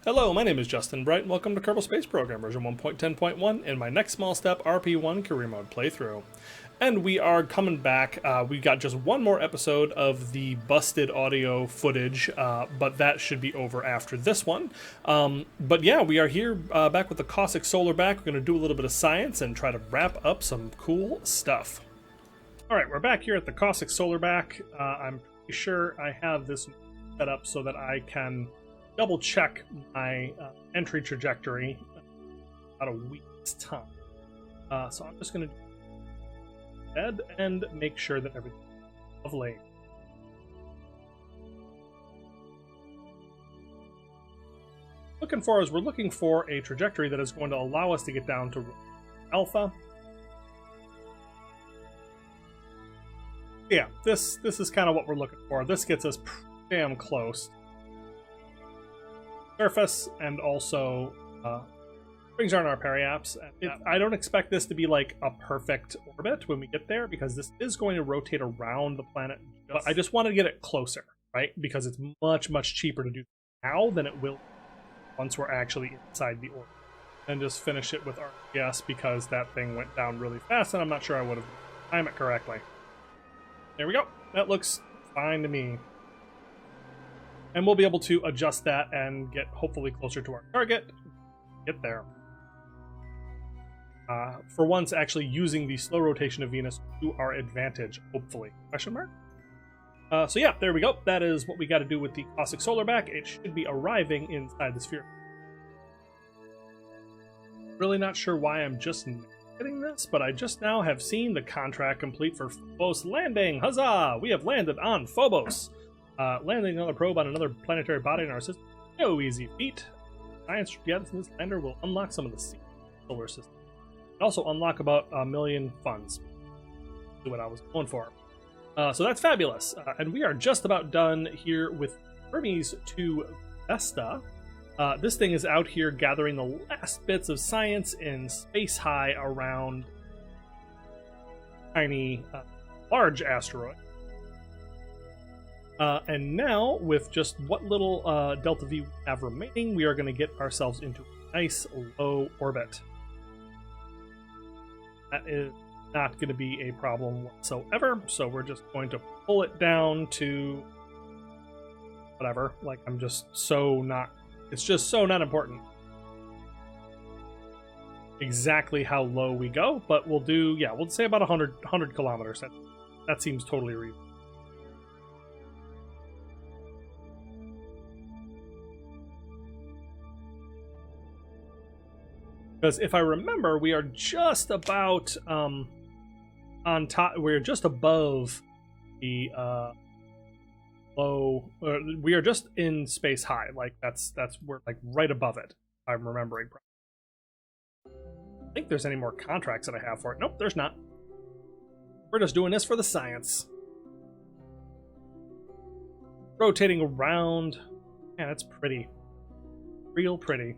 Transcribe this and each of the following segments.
Hello, my name is Justin Bright, and welcome to Kerbal Space Program version 1.10.1 in my next small step RP-1 career mode playthrough. And we are coming back. We got just one more episode of the busted audio footage, but that should be over after this one. But yeah, we are here back with the Caustic Solar back. We're going to do a little bit of science and try to wrap up some cool stuff. Alright, we're back here at the Caustic Solar back. I'm pretty sure I have this set up so that I can double check my entry trajectory about a week's time. So I'm just going to do bed and make sure that everything's lovely. We're looking for a trajectory that is going to allow us to get down to Alpha. Yeah, this is kind of what we're looking for. This gets us damn close. Surface, and also brings on our periaps. I don't expect this to be like a perfect orbit when we get there, because this is going to rotate around the planet, but I just want to get it closer, right? Because it's much cheaper to do now than it will once we're actually inside the orbit. And just finish it with RPS, because that thing went down really fast and I'm not sure I would have timed it correctly. There we go. That looks fine to me. And we'll be able to adjust that and get hopefully closer to our target. Get there. For once, actually using the slow rotation of Venus to our advantage, hopefully. Question mark? So yeah, there we go. That is what we got to do with the Caustic Solar back. It should be arriving inside the sphere. Really not sure why I'm just getting this, but I just now have seen the contract complete for Phobos landing. Huzzah! We have landed on Phobos. Landing another probe on another planetary body in our system, no easy feat. Science together from this lander will unlock some of the solar system. And also unlock about 1 million funds. That's what I was going for. So that's fabulous. And we are just about done here with Hermes to Vesta. This thing is out here gathering the last bits of science in space high around tiny, large asteroid. And now, with just what little Delta V we have remaining, we are going to get ourselves into a nice low orbit. That is not going to be a problem whatsoever, so we're just going to pull it down to whatever. Like, I'm just so not... It's just so not important exactly how low we go, but we'll do, yeah, we'll say about 100 kilometers. That seems totally reasonable. Because if I remember, we are just about on top. We're just above the low. We are just in space high. Like that's we're like right above it. If I'm remembering correctly. I think there's any more contracts that I have for it. Nope, there's not. We're just doing this for the science. Rotating around. Man, it's pretty. Real pretty.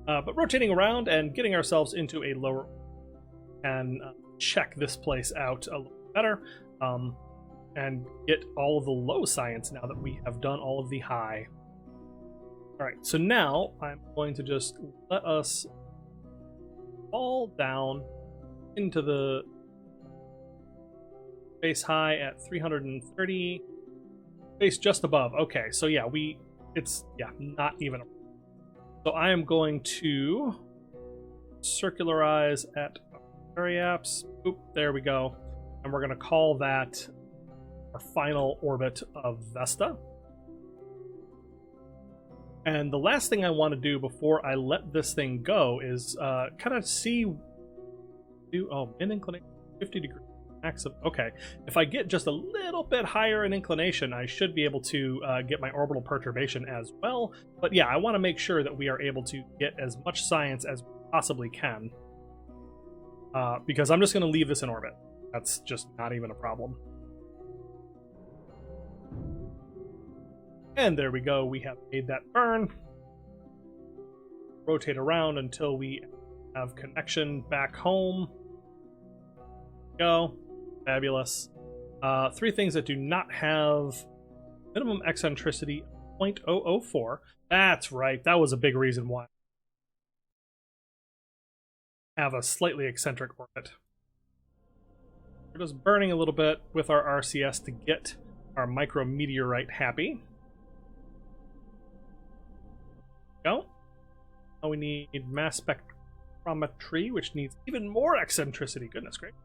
But rotating around and getting ourselves into a lower and check this place out a little better and get all of the low science now that we have done all of the high. Alright, so now I'm going to just let us fall down into the space high at 330, space just above. Okay, so yeah, it's not even a... So I am going to circularize at periaps. Oop, there we go. And we're going to call that our final orbit of Vesta. And the last thing I want to do before I let this thing go is kind of see... min inclination, 50 degrees. Okay, if I get just a little bit higher in inclination, I should be able to get my orbital perturbation as well. But yeah, I want to make sure that we are able to get as much science as we possibly can. Because I'm just going to leave this in orbit. That's just not even a problem. And there we go, we have made that burn. Rotate around until we have connection back home. Go. Fabulous. 3 things that do not have Minimum eccentricity 0.004. That's right. That was a big reason why. Have a slightly eccentric orbit. We're just burning a little bit with our RCS to get our micrometeorite happy. Go. Now we need mass spectrometry, which needs even more eccentricity. Goodness gracious.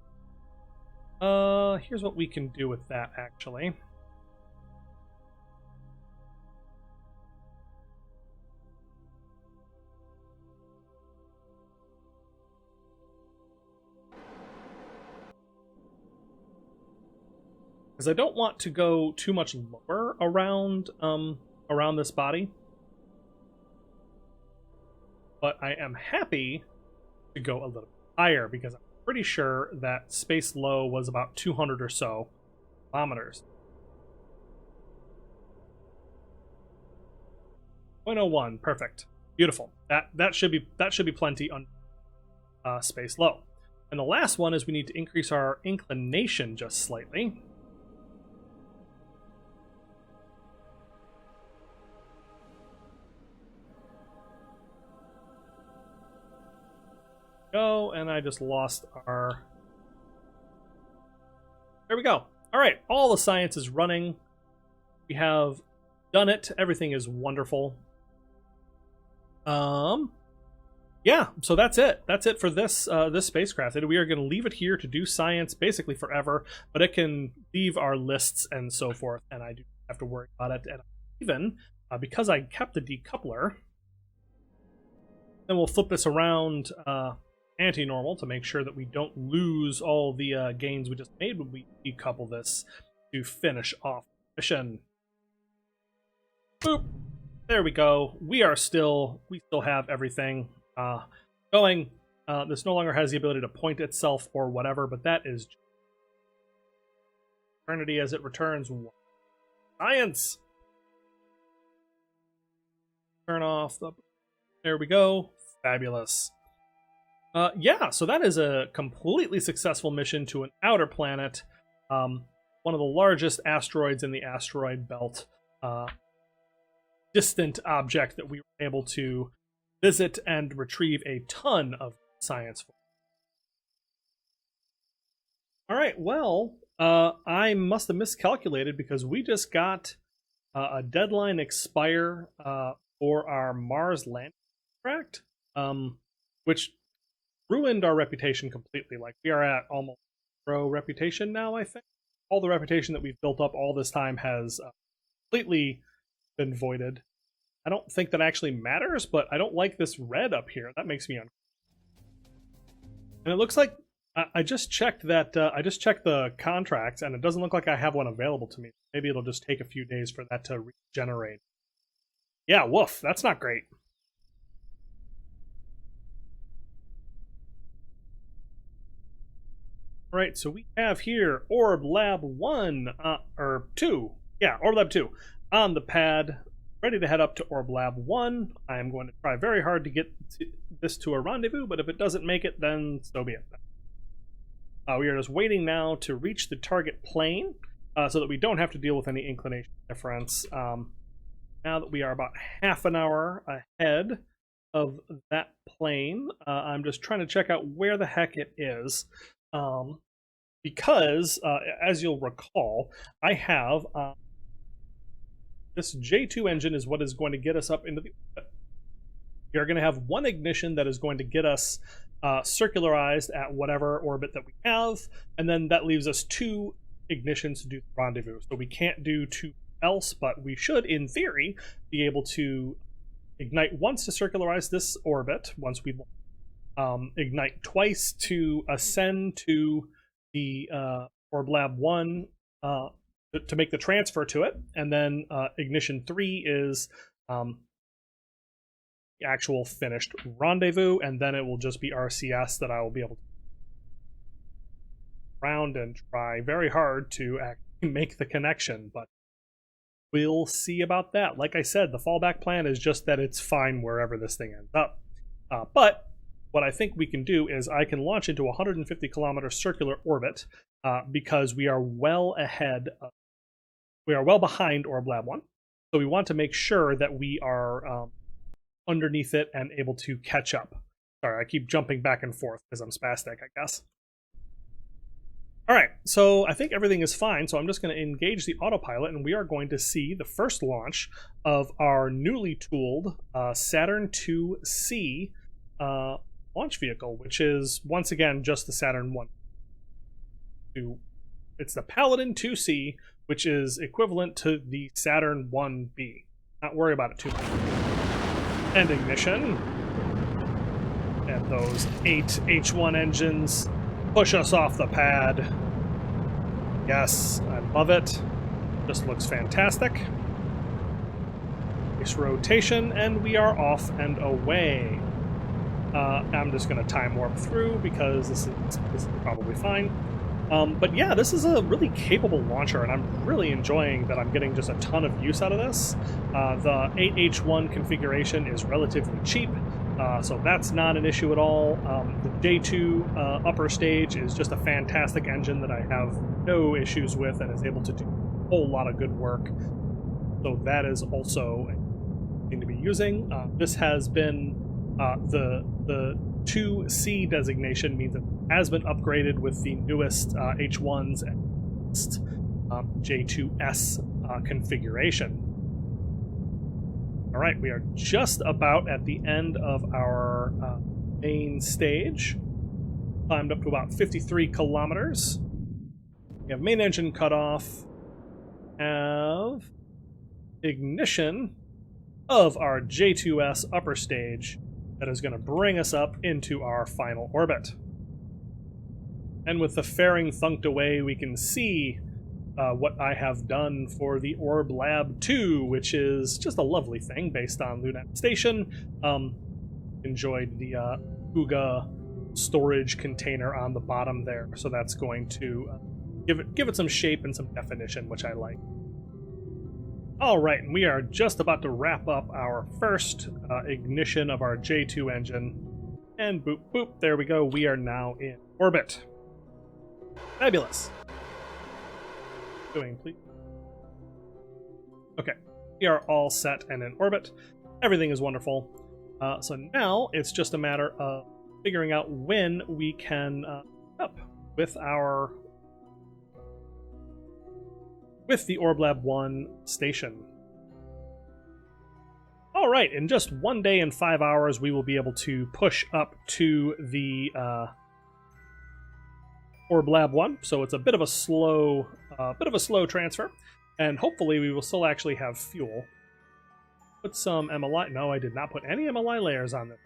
Here's what we can do with that, actually. Because I don't want to go too much lower around this body. But I am happy to go a little higher because I'm pretty sure that space low was about 200 or so kilometers. 0.01, perfect, beautiful. That should be plenty on space low. And the last one is we need to increase our inclination just slightly. Go, and I just lost our... There we go. All right, all the science is running. We have done it. Everything is wonderful. Yeah, so that's it. That's it for this this spacecraft. And we are going to leave it here to do science basically forever, but it can leave our lists and so forth, and I do have to worry about it. And even because I kept the decoupler, then we'll flip this around anti-normal to make sure that we don't lose all the gains we just made when we decouple this to finish off the mission. Boop. There we go. We still have everything going. This no longer has the ability to point itself or whatever, but that is eternity as it returns. Science. Turn off the... There we go. Fabulous. Yeah, so that is a completely successful mission to an outer planet, one of the largest asteroids in the asteroid belt, distant object that we were able to visit and retrieve a ton of science for. All right, well, I must have miscalculated because we just got a deadline expire for our Mars landing contract, which ruined our reputation completely. Like, we are at almost 0 reputation now, I think. All the reputation that we've built up all this time has completely been voided. I don't think that actually matters, but I don't like this red up here. That makes me uncomfortable. And it looks like I just checked that. I just checked the contracts, and it doesn't look like I have one available to me. Maybe it'll just take a few days for that to regenerate. Yeah, woof. That's not great. All right, so we have here Orb Lab 1, or 2. Yeah, Orb Lab 2 on the pad, ready to head up to Orb Lab 1. I am going to try very hard to get this to a rendezvous, but if it doesn't make it, then so be it. We are just waiting now to reach the target plane so that we don't have to deal with any inclination difference. Now that we are about half an hour ahead of that plane, I'm just trying to check out where the heck it is. Because, as you'll recall, I have this J2 engine is what is going to get us up into the orbit. We are going to have one ignition that is going to get us circularized at whatever orbit that we have, and then that leaves us 2 ignitions to do the rendezvous. So we can't do 2 else, but we should, in theory, be able to ignite once to circularize this orbit, once we ignite twice to ascend to the Orb Lab 1 to make the transfer to it, and then ignition 3 is the actual finished rendezvous, and then it will just be RCS that I will be able to around and try very hard to actually make the connection, but we'll see about that. Like I said, the fallback plan is just that it's fine wherever this thing ends up. But what I think we can do is I can launch into a 150 kilometer circular orbit because we are well ahead of We are well behind Orb Lab 1, so we want to make sure that we are underneath it and able to catch up. Sorry, I keep jumping back and forth because I'm spastic, I guess. All right, so I think everything is fine, so I'm just going to engage the autopilot, and we are going to see the first launch of our newly tooled Saturn IIc launch vehicle, which is, once again, just the Saturn 1. It's the Paladin 2C, which is equivalent to the Saturn 1B. Not worry about it too much. And ignition. And those 8 H1 engines push us off the pad. Yes, I love it. Just looks fantastic. Nice rotation, and we are off and away. I'm just going to time warp through because this is probably fine. But yeah, this is a really capable launcher, and I'm really enjoying that I'm getting just a ton of use out of this. The 8H1 configuration is relatively cheap, so that's not an issue at all. The J2 upper stage is just a fantastic engine that I have no issues with and is able to do a whole lot of good work. So that is also a thing to be using. This has been the 2C designation means it has been upgraded with the newest H1s and J2S configuration. All right, we are just about at the end of our main stage. Climbed up to about 53 kilometers. We have main engine cut off. Have ignition of our J2S upper stage that is going to bring us up into our final orbit. And with the fairing thunked away, we can see what I have done for the Orb Lab 2, which is just a lovely thing based on Lunat Station. Enjoyed the Uga storage container on the bottom there, so that's going to give it some shape and some definition, which I like. All right, and we are just about to wrap up our first ignition of our J2 engine. And boop, boop, there we go. We are now in orbit. Fabulous. Doing, please. Okay, we are all set and in orbit. Everything is wonderful. So now it's just a matter of figuring out when we can up with the Orb Lab 1 station. All right, in just 1 day and 5 hours, we will be able to push up to the Orb Lab 1. So it's a bit of a slow transfer, and hopefully we will still actually have fuel. Put some MLI. No, I did not put any MLI layers on this.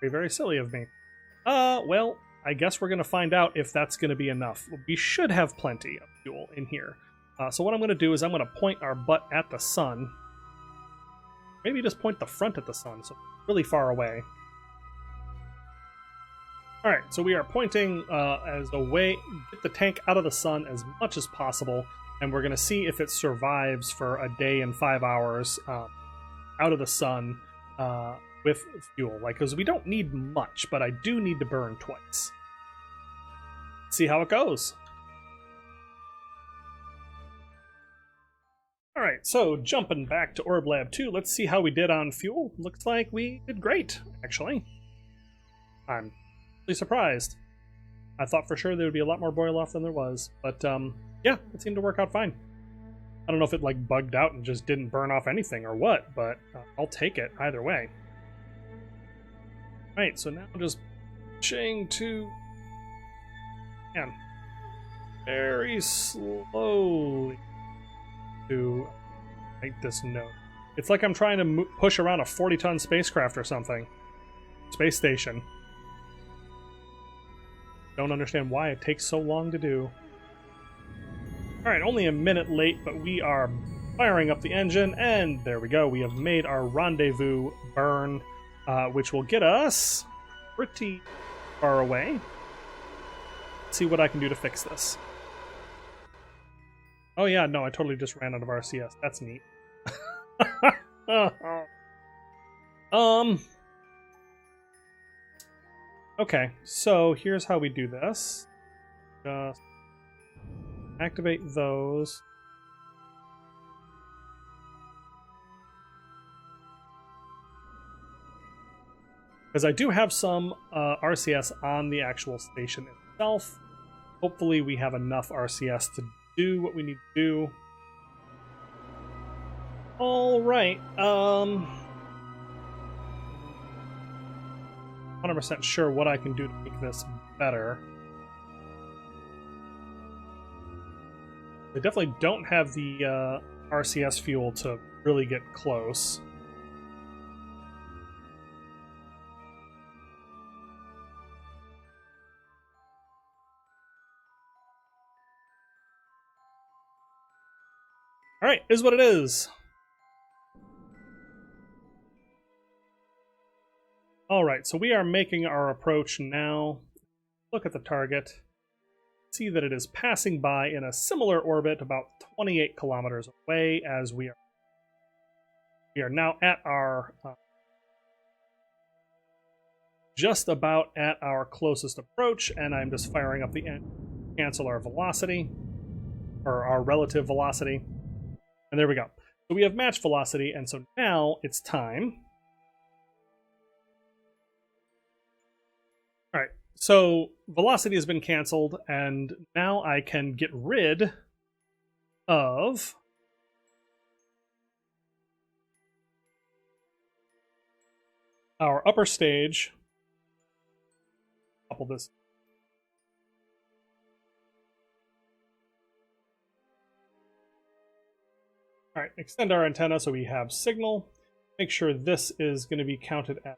Very, very silly of me. Well, I guess we're gonna find out if that's gonna be enough. We should have plenty of fuel in here. So what I'm going to do is I'm going to point our butt at the sun. Maybe just point the front at the sun, so really far away. Alright, so we are pointing as a way, get the tank out of the sun as much as possible, and we're going to see if it survives for a day and 5 hours out of the sun with fuel. Because we don't need much, but I do need to burn twice. See how it goes. Alright, so jumping back to Orb Lab 2, let's see how we did on fuel. Looks like we did great, actually. I'm really surprised. I thought for sure there would be a lot more boil off than there was, but yeah, it seemed to work out fine. I don't know if it like bugged out and just didn't burn off anything or what, but I'll take it either way. Alright, so now just pushing to... Man, very slowly to make this note. It's like I'm trying to push around a 40-ton spacecraft or something. Space station. Don't understand why it takes so long to do. Alright, only a minute late, but we are firing up the engine, and there we go. We have made our Rendezvous Burn, which will get us pretty far away. Let's see what I can do to fix this. Oh yeah, no, I totally just ran out of RCS. That's neat. Okay, so here's how we do this. Just activate those. Because I do have some RCS on the actual station itself. Hopefully we have enough RCS to do what we need to do. All right. 100% sure what I can do to make this better. I definitely don't have the RCS fuel to really get close. All right, is what it is. All right, so we are making our approach now. Look at the target. See that it is passing by in a similar orbit about 28 kilometers away as we are. We are now at our just about at our closest approach, and I'm just firing up the end to cancel our velocity, or our relative velocity. And there we go. So we have match velocity, and so now it's time. All right, so velocity has been canceled, and now I can get rid of our upper stage. Couple this. All right, extend our antenna so we have signal. Make sure this is going to be counted as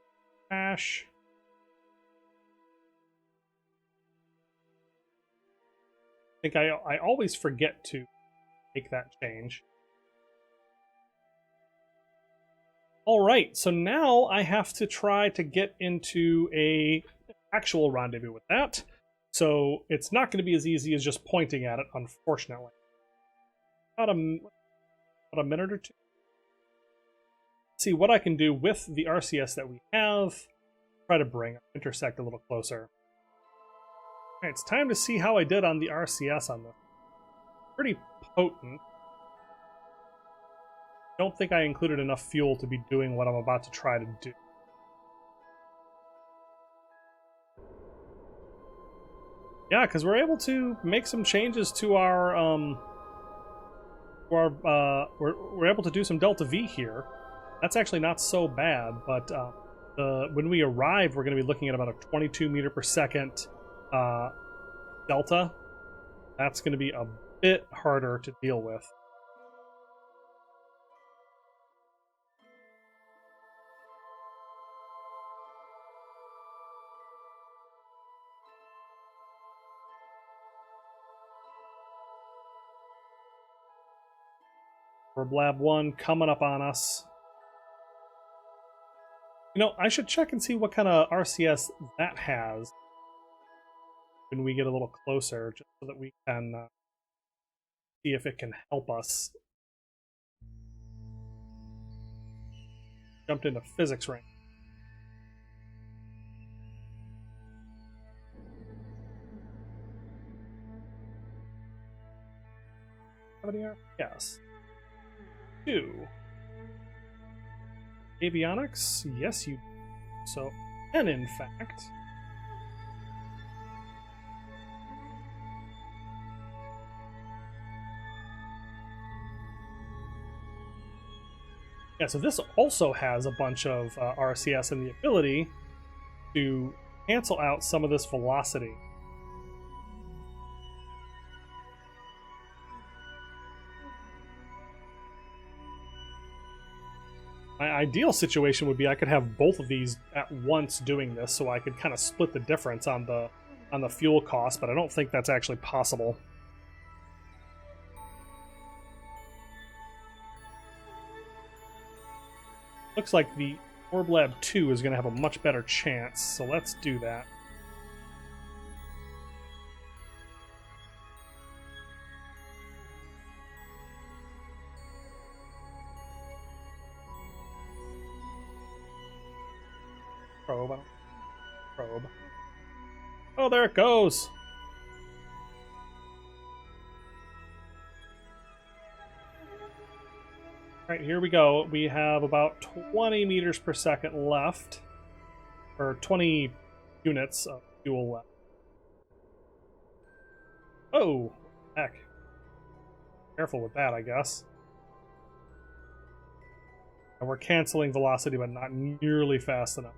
crash. I think I always forget to make that change. All right, so now I have to try to get into a actual rendezvous with that. So it's not going to be as easy as just pointing at it, unfortunately. About a minute or two. See what I can do with the RCS that we have. Try to bring intersect a little closer. Alright, it's time to see how I did on the RCS on this. Pretty potent. Don't think I included enough fuel to be doing what I'm about to try to do. Yeah, because we're able to make some changes to our we're able to do some delta V here. That's actually not so bad, but when we arrive, we're going to be looking at about a 22 meter per second delta. That's going to be a bit harder to deal with. Orb Lab 1 coming up on us. You know, I should check and see what kind of RCS that has when we get a little closer, just so that we can see if it can help us. Jumped into physics range. Have any here? Yes. 2. Avionics? Yes, you. So, and in fact. Yeah, so this also has a bunch of RCS and the ability to cancel out some of this velocity. My ideal situation would be I could have both of these at once doing this, so I could kind of split the difference on the fuel cost, but I don't think that's actually possible. Looks like the Orb Lab 2 is going to have a much better chance, so let's do that. Probe. Probe. Oh, there it goes! Alright, here we go. We have about 20 meters per second left. or 20 units of fuel left. Oh, heck. Careful with that, I guess. And we're canceling velocity, but not nearly fast enough.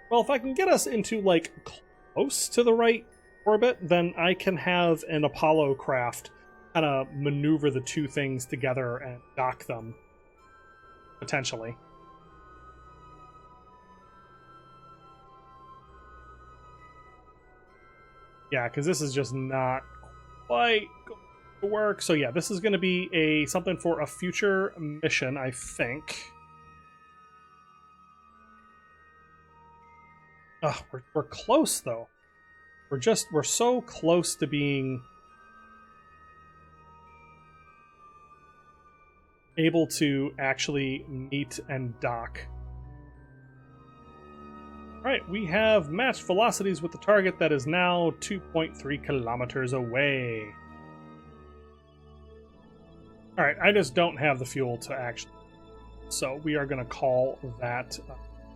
Well, if I can get us into, like, close to the right orbit, then I can have an Apollo craft kind of maneuver the two things together and dock them, potentially. Yeah, because this is just not quite going to work. So yeah, this is going to be something for a future mission, I think. We're close though. We're so close to being able to actually meet and dock. Alright, we have matched velocities with the target that is now 2.3 kilometers away. Alright, I just don't have the fuel to actually... So we are going to call that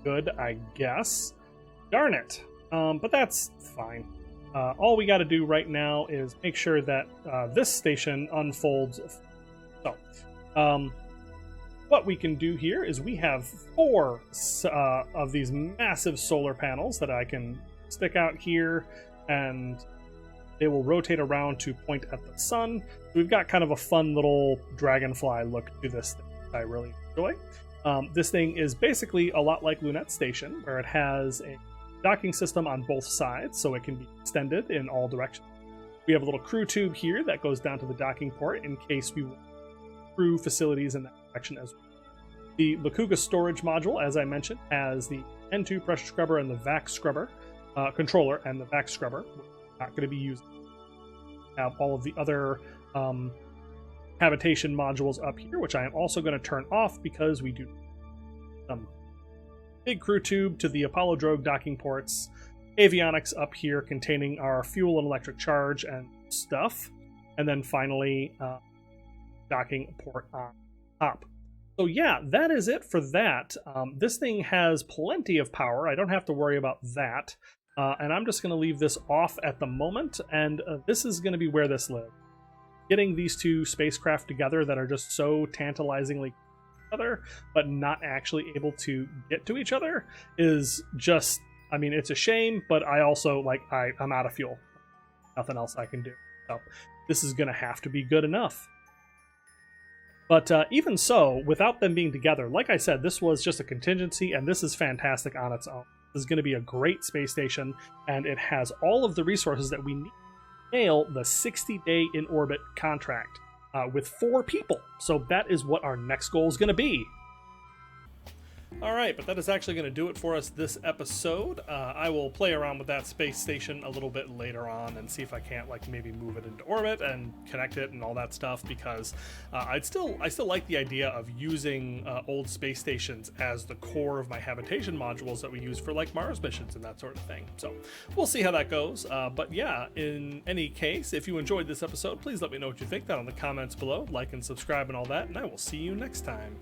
good, I guess. Darn it. But that's fine. All we got to do right now is make sure that this station unfolds. So, what we can do here is we have 4 of these massive solar panels that I can stick out here, and they will rotate around to point at the sun. We've got kind of a fun little dragonfly look to this thing that I really enjoy. This thing is basically a lot like Lunette Station, where it has a docking system on both sides, so it can be extended in all directions. We have a little crew tube here that goes down to the docking port in case we want crew facilities in that direction as well. The Lakuga storage module, as I mentioned, has the N2 pressure scrubber and the vac scrubber controller and the vac scrubber. We're not going to be using. We have all of the other habitation modules up here, which I am also going to turn off because we do big crew tube to the Apollo drogue docking ports, avionics up here containing our fuel and electric charge and stuff, and then finally docking port on top. So yeah, that is it for that. This thing has plenty of power. I don't have to worry about that. And I'm just going to leave this off at the moment, and this is going to be where this lives. Getting these two spacecraft together that are just so tantalizingly other, but not actually able to get to each other is just, I mean, it's a shame, but I also, like, I'm out of fuel. Nothing else I can do. So this is going to have to be good enough. But even so, without them being together, like I said, this was just a contingency, and this is fantastic on its own. This is going to be a great space station, and it has all of the resources that we need to nail the 60-day in-orbit contract. With 4 people. So that is what our next goal is going to be. Alright, but that is actually going to do it for us this episode. I will play around with that space station a little bit later on and see if I can't, like, maybe move it into orbit and connect it and all that stuff, because I still like the idea of using old space stations as the core of my habitation modules that we use for, like, Mars missions and that sort of thing. So we'll see how that goes. But yeah, in any case, if you enjoyed this episode, please let me know what you think down in the comments below. Like and subscribe and all that, and I will see you next time.